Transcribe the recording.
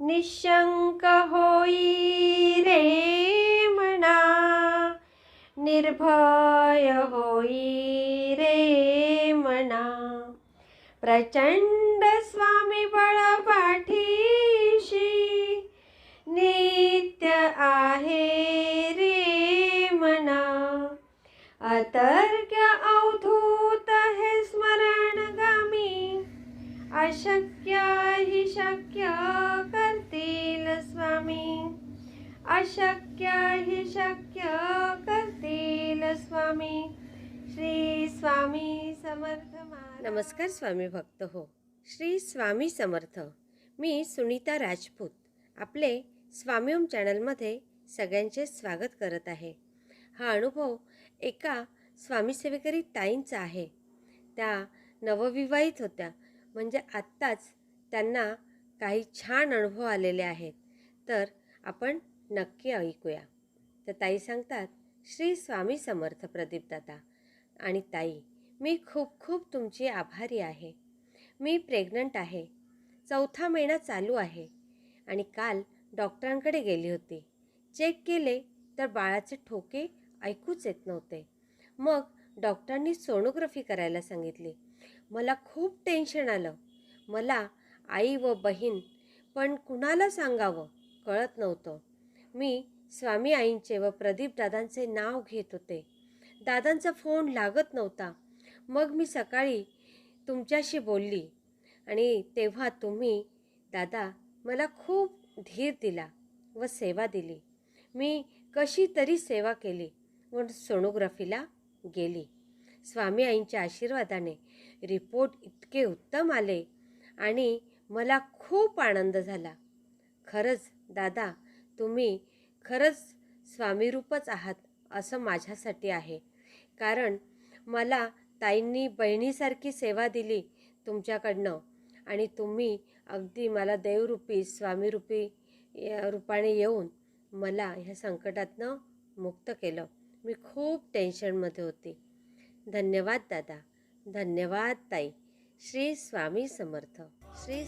निशंक होई रे मना, निर्भय होई रे मना। प्रचंड स्वामी बळ पाठीशी, नित्य आहे रे मना। अतर्क्य अवधूत हे स्मरणगामी, अशक्य हि शक्य करतील स्वामी, अशक्य हि शक्य करतील स्वामी। श्री स्वामी समर्थ महाराज। नमस्कार स्वामी भक्त हो, श्री स्वामी समर्थ। मी सुनीता राजपूत आपले स्वामी ओम चॅनलमध्ये सगळ्यांचे स्वागत करत आहे। हा अनुभव एका स्वामी सेवेकरी ताईंचा आहे। त्या नवविवाहित होत्या, म्हणजे आत्ताच त्यांना काही छान अनुभव आलेले आहेत, तर आपण नक्की ऐकूया। तर ताई सांगतात, श्री स्वामी समर्थ प्रदीपदादा आणि ताई, मी खूप खूप तुमची आभारी आहे। मी प्रेग्नंट आहे, 4था महिना चालू आहे आणि काल डॉक्टरांकडे गेली होती। चेक केले तर बाळाचे ठोके ऐकूच येत नव्हते। मग डॉक्टरांनी सोनोग्राफी करायला सांगितली। मला खूप टेन्शन आलं। मला आई व बहीण पण कुणाला सांगावं कळत नव्हतं। मी स्वामी आईंचे व प्रदीप दादांचे नाव घेत होते। दादांचा फोन लागत नव्हता। मग मी सकाळी तुमच्याशी बोलली आणि तेव्हा तुम्ही दादा मला खूप धीर दिला व सेवा दिली। मी कशी तरी सेवा केली व सोनोग्राफीला गेली। स्वामी आईंच्या आशीर्वादाने रिपोर्ट इतके उत्तम आले आणि मला खूप आनंद झाला। खरंच दादा, तुम्ही खरंच स्वामीरूपच आहात असं माझ्यासाठी आहे, कारण मला ताईंनी बहिणीसारखी सेवा दिली तुमच्याकडनं आणि तुम्ही अगदी मला देवरूपी स्वामीरूपी रूपाने येऊन मला ह्या संकटातनं मुक्त केलं। मी खूप टेन्शनमध्ये होती। धन्यवाद दादा, धन्यवाद ताई। श्री स्वामी समर्थ। श्री